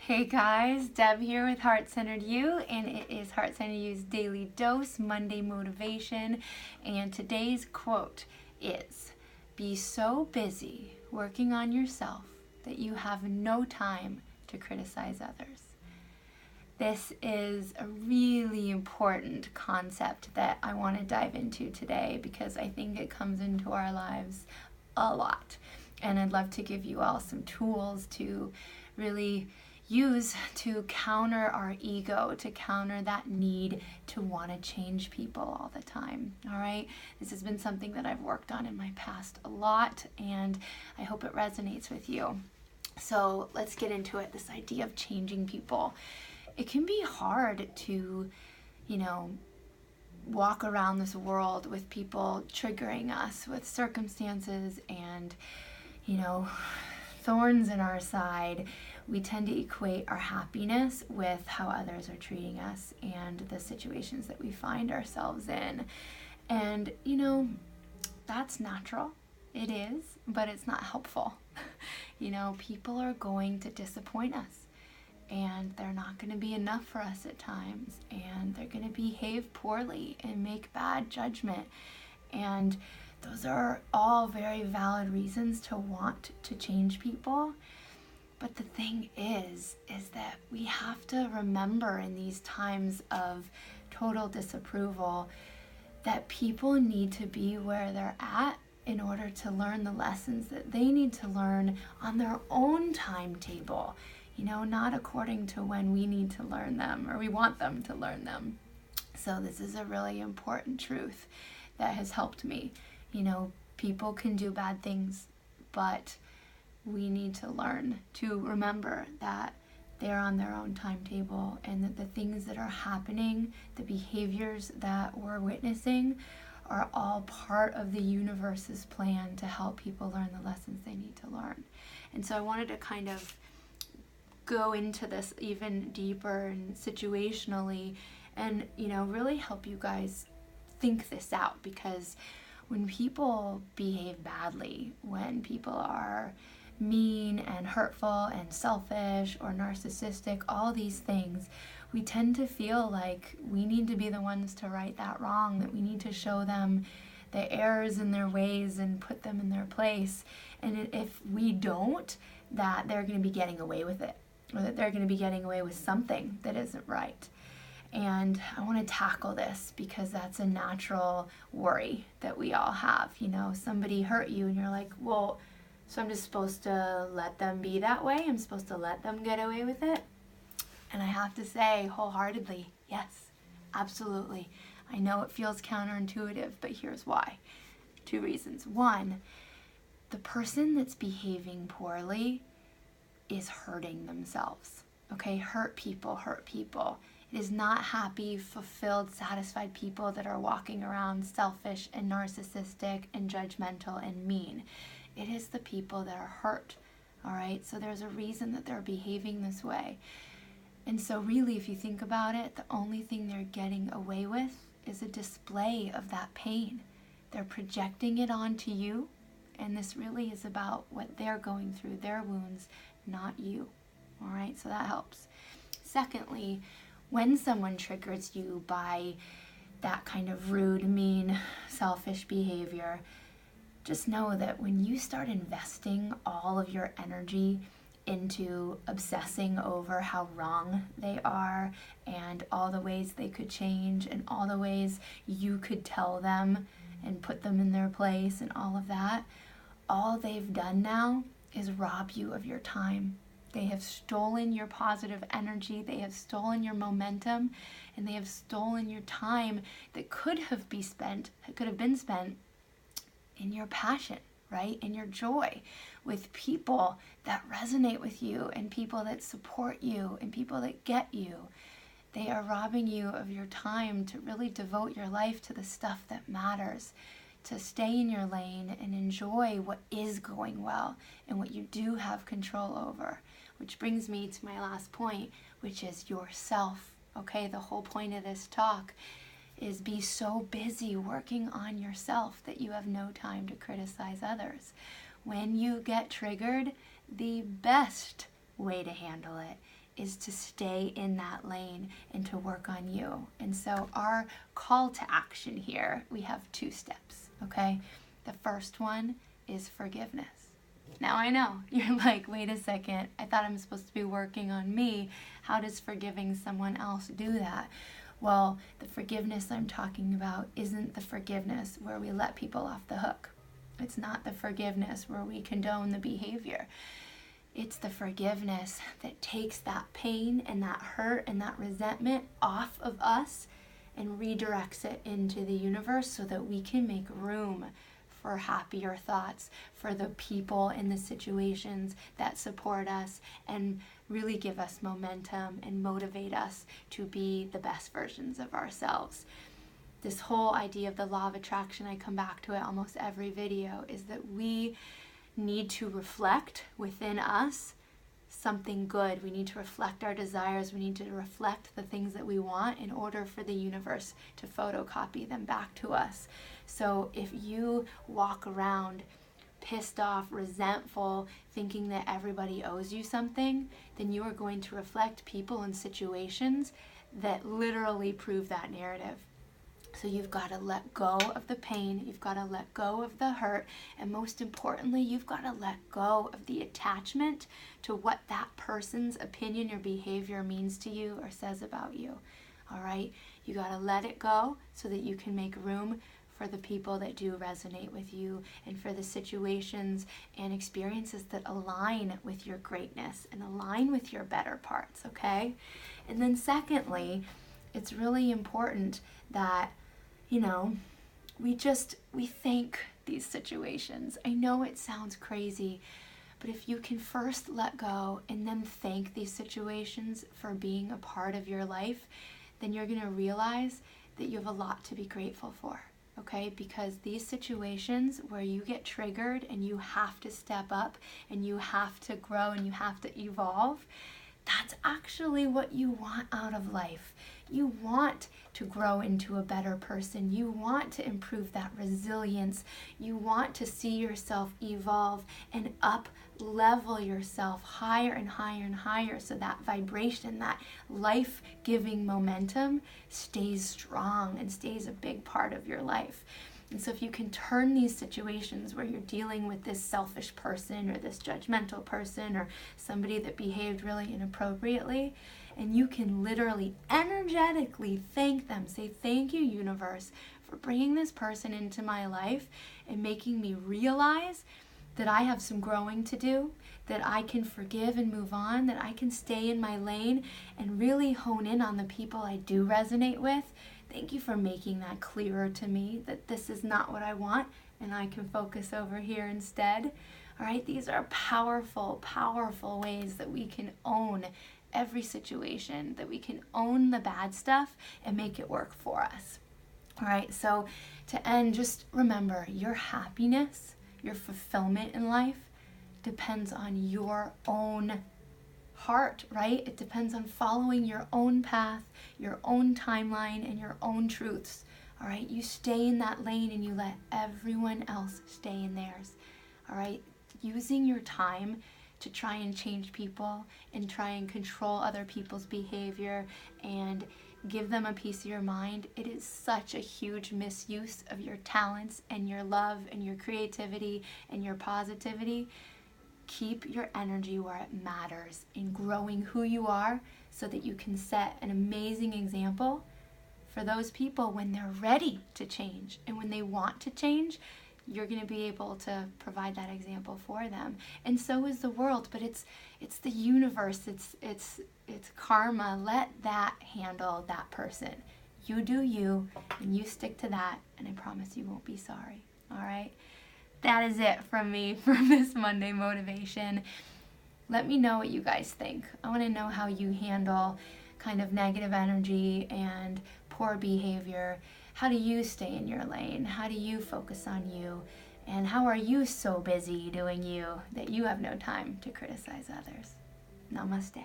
Hey guys, Deb here with Heart Centered You, and it is Heart Centered You's Daily Dose Monday Motivation. And today's quote is, "Be so busy working on yourself that you have no time to criticize others." This is a really important concept that I want to dive into today because I think it comes into our lives a lot. And I'd love to give you all some tools to really use to counter our ego, to counter that need to want to change people all the time. All right, this has been something that I've worked on in my past a lot, and I hope it resonates with you. So let's get into it. This idea of changing people. It can be hard to, walk around this world with people triggering us with circumstances and, thorns in our side. We tend to equate our happiness with how others are treating us and the situations that we find ourselves in. And, that's natural. It is, but it's not helpful. People are going to disappoint us, and they're not going to be enough for us at times, and they're going to behave poorly and make bad judgment. And those are all very valid reasons to want to change people. But the thing is that we have to remember in these times of total disapproval that people need to be where they're at in order to learn the lessons that they need to learn on their own timetable, not according to when we need to learn them or we want them to learn them. So this is a really important truth that has helped me. People can do bad things, but we need to learn to remember that they're on their own timetable, and that the things that are happening, the behaviors that we're witnessing, are all part of the universe's plan to help people learn the lessons they need to learn. And so I wanted to kind of go into this even deeper and situationally and, really help you guys think this out, because when people behave badly, when people are mean and hurtful and selfish or narcissistic, all these things, we tend to feel like we need to be the ones to right that wrong, that we need to show them the errors in their ways and put them in their place. And if we don't, that they're going to be getting away with it, or that they're going to be getting away with something that isn't right. And I want to tackle this because that's a natural worry that we all have. Somebody hurt you and you're like, well, so I'm just supposed to let them be that way? I'm supposed to let them get away with it? And I have to say wholeheartedly, yes, absolutely. I know it feels counterintuitive, but here's why. 2 reasons. 1, the person that's behaving poorly is hurting themselves. Okay, hurt people. It is not happy, fulfilled, satisfied people that are walking around selfish and narcissistic and judgmental and mean. It is the people that are hurt, all right? So there's a reason that they're behaving this way. And so really, if you think about it, the only thing they're getting away with is a display of that pain. They're projecting it onto you, and this really is about what they're going through, their wounds, not you, all right? So that helps. Secondly, when someone triggers you by that kind of rude, mean, selfish behavior, just know that when you start investing all of your energy into obsessing over how wrong they are and all the ways they could change and all the ways you could tell them and put them in their place and all of that, all they've done now is rob you of your time. They have stolen your positive energy, they have stolen your momentum, and they have stolen your time that could have been spent in your passion, right? In your joy, with people that resonate with you and people that support you and people that get you. They are robbing you of your time to really devote your life to the stuff that matters, to stay in your lane and enjoy what is going well and what you do have control over. Which brings me to my last point, which is yourself. Okay, the whole point of this talk is be so busy working on yourself that you have no time to criticize others. When you get triggered, the best way to handle it is to stay in that lane and to work on you. And so our call to action here, we have 2 steps, okay? The first one is forgiveness. Now I know, you're like, wait a second, I thought I'm supposed to be working on me. How does forgiving someone else do that? Well, the forgiveness I'm talking about isn't the forgiveness where we let people off the hook. It's not the forgiveness where we condone the behavior. It's the forgiveness that takes that pain and that hurt and that resentment off of us and redirects it into the universe so that we can make room for happier thoughts, for the people in the situations that support us and really give us momentum and motivate us to be the best versions of ourselves. This whole idea of the law of attraction, I come back to it almost every video, is that we need to reflect within us something good. We need to reflect our desires. We need to reflect the things that we want in order for the universe to photocopy them back to us. So if you walk around pissed off, resentful, thinking that everybody owes you something, then you are going to reflect people and situations that literally prove that narrative. So you've got to let go of the pain, you've got to let go of the hurt, and most importantly, you've got to let go of the attachment to what that person's opinion or behavior means to you or says about you. All right? You got to let it go so that you can make room for the people that do resonate with you and for the situations and experiences that align with your greatness and align with your better parts, okay? And then secondly, it's really important that, you know, we thank these situations. I know it sounds crazy, but if you can first let go and then thank these situations for being a part of your life, then you're going to realize that you have a lot to be grateful for, okay? Because these situations where you get triggered and you have to step up and you have to grow and you have to evolve, that's actually what you want out of life. You want to grow into a better person. You want to improve that resilience. You want to see yourself evolve and up level yourself higher and higher and higher so that vibration, that life-giving momentum stays strong and stays a big part of your life. And so if you can turn these situations where you're dealing with this selfish person or this judgmental person or somebody that behaved really inappropriately, and you can literally energetically thank them, say, thank you, universe, for bringing this person into my life and making me realize that I have some growing to do, that I can forgive and move on, that I can stay in my lane and really hone in on the people I do resonate with. Thank you for making that clearer to me, that this is not what I want and I can focus over here instead. All right, these are powerful, powerful ways that we can own every situation, that we can own the bad stuff and make it work for us. All right, so to end, just remember your happiness, your fulfillment in life depends on your own heart, right? It depends on following your own path, your own timeline, and your own truths. All right, you stay in that lane and you let everyone else stay in theirs. All right, using your time to try and change people and try and control other people's behavior and give them a piece of your mind, it is such a huge misuse of your talents and your love and your creativity and your positivity. Keep your energy where it matters in growing who you are so that you can set an amazing example for those people when they're ready to change. And when they want to change, you're going to be able to provide that example for them. And so is the world, but it's the universe, it's karma. Let that handle that person. You do you, and you stick to that, and I promise you won't be sorry. All right? That is it from me for this Monday motivation. Let me know what you guys think. I want to know how you handle kind of negative energy and poor behavior. How do you stay in your lane? How do you focus on you? And how are you so busy doing you that you have no time to criticize others? Namaste.